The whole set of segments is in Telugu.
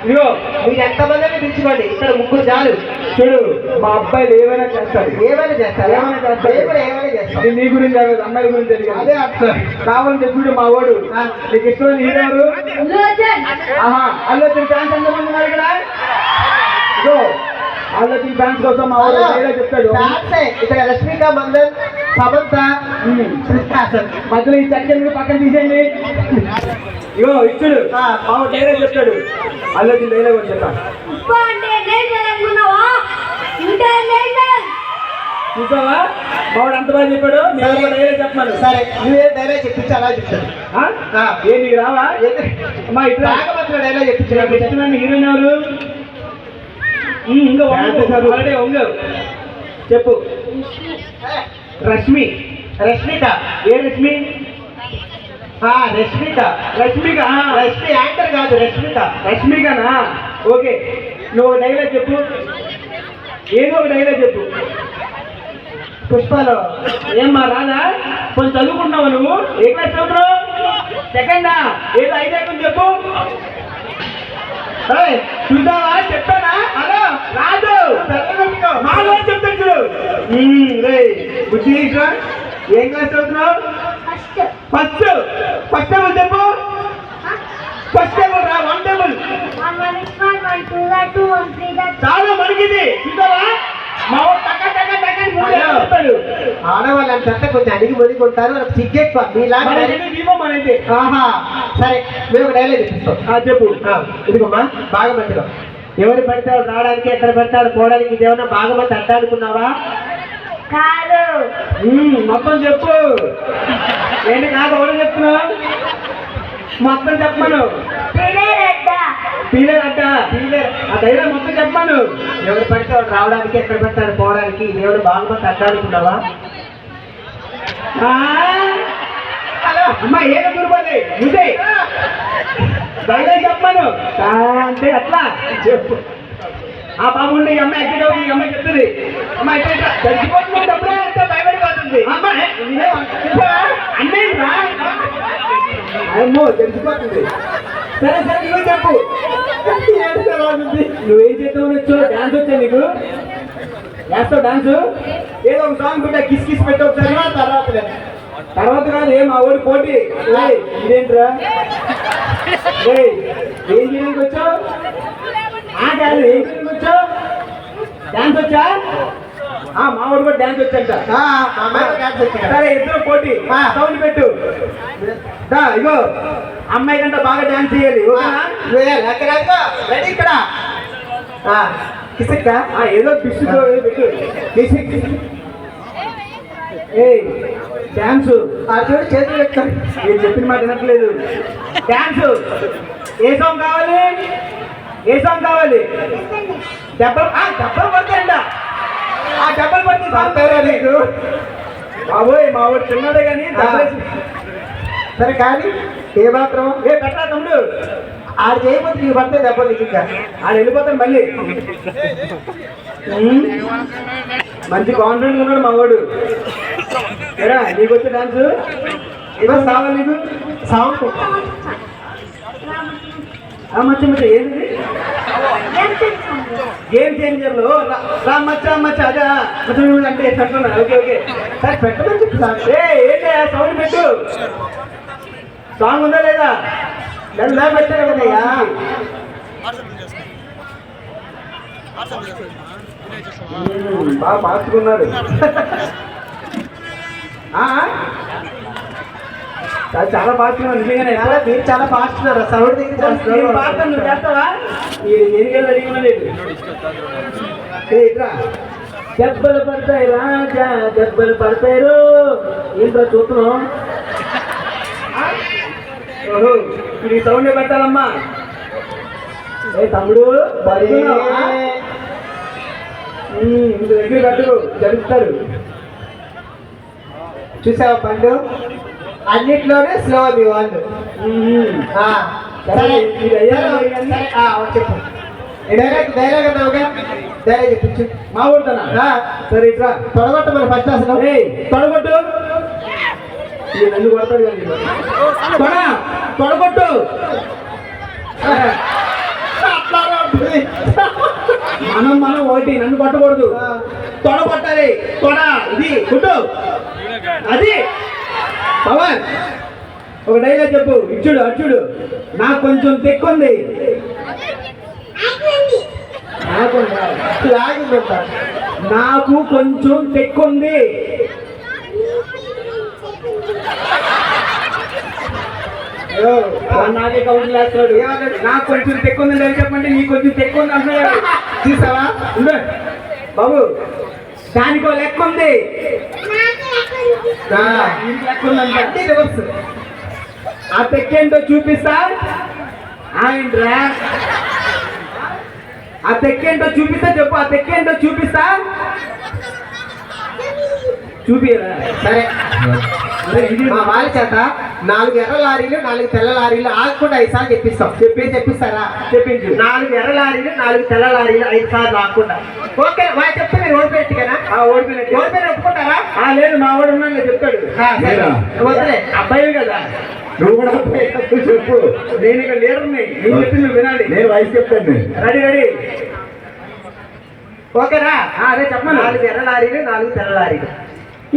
ఇదిగో మీరు ఎంతమంది పిలుచుకోండి, ఇక్కడ ముగ్గురు చాలు. చూడు మా అబ్బాయిలు ఏమైనా చేస్తారు, ఏమైనా చేస్తారు, ఏమైనా చేస్తారు. నీ గురించి కాదు, అమ్మాయి గురించి తెలియదు. అదే అట్లా కావాలని చెప్పుడు మా వాడు. నీకు ఇష్టమైన హీరో ఎవరు? ఆహా, అల్లు అర్జున్ ఫ్యాన్స్ ఎంతమంది ఉన్నారు ఇక్కడ? ఇదో అల్లు అర్జున్ ఫ్యాన్స్ కోసం మా వాడు చెప్తాడు. ఇక్కడ రష్మిక మందన్, సమంత, మధ్యలో ఈ చక్కని పక్కన తీసేయండి. ఇగో ఇచ్చుడు మా డైలాగ్ చెప్తాడు. అల్లు అర్జున్ డైలాగ్ కూడా చెప్తాను. చూసావా మావాడు అంత బాగా చెప్పాడు. నేను డైలాగ్ చెప్పాను. సరే నువ్వే డైలాగ్ చెప్పించి అలా చెప్తాను. ఏ నీకు రావా? అమ్మా ఇట్లా డైలాగ్ చెప్పించాను. ఇష్టమైన హీరోయిన్ ఎవరు? ఇంకా ఆల్రెడీ ఉంగు చెప్పు. రష్మి. రష్మిక. ఏ రష్మి? రష్మిక. రష్మిక రష్మి యాంకర్ కాదు, రష్మిక. రష్మికనా? ఓకే, నువ్వు డైలాగ్ చెప్పు. ఏదో ఒక డైలాగ్ చెప్పు. పుష్పలో ఏమ్మా రాదా? కొంచెం చదువుకున్నావు నువ్వు? ఏ క్లాస్ చదువుతున్నావు? సెకండా? ఏదో ఐదు చెప్పు. చూసావా చెప్పానా? హలో రాదు మాలో చెప్తాను చూడు. బుద్ధి ఏం క్లాస్ చదువుతున్నావు? ఫస్ట్. ఫస్ట్ టేబుల్ చెప్పు. ఫస్ట్ టేబుల్ రా. 1 టేబుల్ చాలా మనకిది. చూసావా మా ఆడవాళ్ళు అంటే కొంచెం అడిగి మొదటి కొంటారు, సిగ్గెక్కువ మీలాగా. సరే మేము ఒక డైలాగ్ చెప్పిస్తాం. చెప్పు. ఇదిగోమ్మా బాగా మందిలో ఎవరు పడతాడు రావడానికి, ఎక్కడ పడతాడు పోవడానికి, ఇదేమన్నా బాగా మంది అడ్డాడుకున్నావా? కాదు. మొత్తం చెప్పు. ఏంటి కాదు ఎవరు చెప్తున్నావు? మొత్తం చెప్పమను. పీలర్ అడ్డ. పీలర్ ఆ ధైర్యం మొత్తం చెప్పాను. ఎవరు పడితే వాడు రావడానికి, ఎక్కడ పెడతాడు పోవడానికి, దేవుడు బాగా మంది అడ్డాడుకున్నావా? అమ్మా ఏదో దుర్బోదే నువ్వే ధైర్యం చెప్పాను అంటే అట్లా చెప్పు. ఆ బాబు ఉండి ఈ అమ్మాయి ఎక్కడ ఈ అమ్మాయి చెప్తుంది. అమ్మ ఎక్కడ చచ్చిపోతుంది, డబ్బులే అంటే భయపడిపోతుంది. అమ్మాయి అన్నీ రా అమ్మో తెలిసిపోతుంది. సరే సరే నువ్వు చెప్పు. నువ్వేం చేస్తావు? వచ్చు డాన్స్ వచ్చా నీకు? వేస్తావు డాన్స్? ఏదో ఒక సాంగ్ కూడా కిస్ కిస్ పెట్టావు. తర్వాత కాదు మా ఊరి పోటీ. ఇదేంట్రా ఏం చేయడానికి వచ్చావు? కాదు ఏం చేయడానికి వచ్చావు? డాన్స్ వచ్చా? మా ఊరు కూడా డాన్స్ వచ్చాక. సరే ఇద్దరు పోటీ. సౌండ్ పెట్టు. ఇగో అమ్మాయి కంటే బాగా డాన్స్ చేయాలి. ఇక్కడ కిసక్క ఏదో పిసు పెట్టు. డాన్స్ చూడు చేతులు పెట్టాను. మీరు చెప్పిన మాట వినట్లేదు. డాన్స్ ఏ సాంగ్ కావాలి? ఏ సాంగ్ కావాలి? దెబ్బలు పడతాయంట. ఆ డబ్బులు పట్టి పడతారా నీకు? బాబోయ్ మా వాడు చిన్నాడే కానీ. సరే కానీ ఏ మాత్రం పెట్టరా తమ్ముడు? ఆడు చేయకపోతే నీకు పడతాయి దెబ్బలు. నీకు ఇంకా ఆడు వెళ్ళిపోతాను మళ్ళీ. మంచి కాన్ఫిడెంట్ ఉన్నాడు మా వాడు. ఏరా నీకు వచ్చే డాన్స్ ఏదో కావాలి నీకు? సాంగ్ మచ్చ మచ్చ ఏంటి? గేమ్ చేంజర్లో మచ్చ అదా అంటే పెట్టన్నా? ఓకే ఓకే సరే పెట్టమని చెప్తాను. ఏంటి సౌండ్ పెట్టు. సాంగ్ ఉందా లేదా? నన్ను పెట్టాను కదయ్యా. బాగా మార్చుకున్నాడు. చాలా పాడుతున్నారు నిజంగానే. మీరు చాలా పాడుతున్నారు. సౌండ్ దగ్గర పాడతాను. నువ్వు చేస్తావా? ఎనిమిది అడిగినా లేదు. ఇట్రా దెబ్బలు పడతాయి రాజా, దెబ్బలు పడతారు. ఏంట్రా చూస్తున్నావు? ఓహో ఇప్పుడు ఈ సౌండ్ పెట్టాలమ్మా. తమ్ముడు ఇంత దగ్గర కట్టుకు జరుపుతారు. చూసావా పండు? అన్నిట్లోనే స్లో మీ వాళ్ళు. చెప్పు డైరెక్ట్ డైలాగ్ అన్నావుగా, డైలాగ్ చెప్పించు. మా ఊరుతానా? సరే ఇట్లా తొడగొట్టు. మరి ఫస్ట్ అసలు తొడగొట్టు. నన్ను కొడతాడు కానీ తొడగొట్టు. అట్లా మనం ఒకటి, నన్ను కొట్టకూడదు. తొడ కొట్టాలి, తొడ ఇది కుట్టు అది. పవన్ ఒక డైలాగ్ చెప్పు. ఇచ్చుడు అచ్చుడు. నాకు కొంచెం తెక్కుంది. నాకు కొంచెం తెక్కుంది. నాకే కౌంటర్ వేస్తాడు. నాకు కొంచెం తెక్కుంది అని చెప్పంటే నీకు కొంచెం తెక్కుంది అంటున్నాడు. చూసావా బాబు, దానికో లెక్క ఉంది. లెక్క ఉందంటే రివర్స్. ఆ తెక్కేంటో చూపిస్తా. ఆయంట్రా ఆ తెక్కేంటో చూపిస్తా. చెప్పు, ఆ తెక్కేంటో చూపిస్తా. చూపియరా? సరే, మా వాళ్ళ చేత 4 ఎర్ర లారీలు 4 తెల్ల లారీలు ఆగకుండా 5 సార్లు చెప్పిస్తాం. చెప్పిస్తారా? చెప్పించు. 4 ఎర్ర లారీలు 4 తెల్ల లారీలు 5 సార్లు ఆగకుండా. ఓకే, వాళ్ళు చెప్తే మీరు ఓడిపోయినట్టు కదా? ఓడిపోయిన ఒప్పుకుంటారా? లేదు, మా వాడు ఉన్నాను చెప్తాడు. వద్దులే, అబ్బాయి కదా. నువ్వు కూడా చెప్పు. నేను ఇక లీడర్ని. నేను చెప్పింది నువ్వు వినాలి. నేను వయసు చెప్తాను. రెడీ. ఓకేనా? అదే చెప్పండి. 4 ఎర్ర లారీలు 4 తెల్ల లారీలు.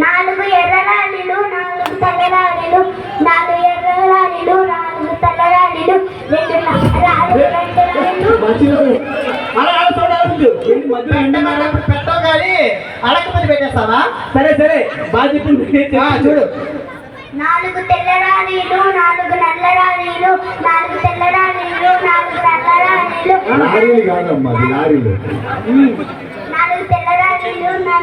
4 ఎర్ర లారీలు 4 తెల్ల లారీలు. 4 ఎర్ర లారీలు 4 తెల్ల లారీలు. 2 పెట్టావు కానీ అడగకపోతే పెట్టేస్తావా? సరే, బాగా చెప్పింది. చూడు, 4 తెల్ల లారీలు 4 నల్ల లారీలు. 4 తెల్ల లారీలు 4 నల్ల లారీలు. 4 కాదమ్మా, 4 4 తెల్ల లారీలు 4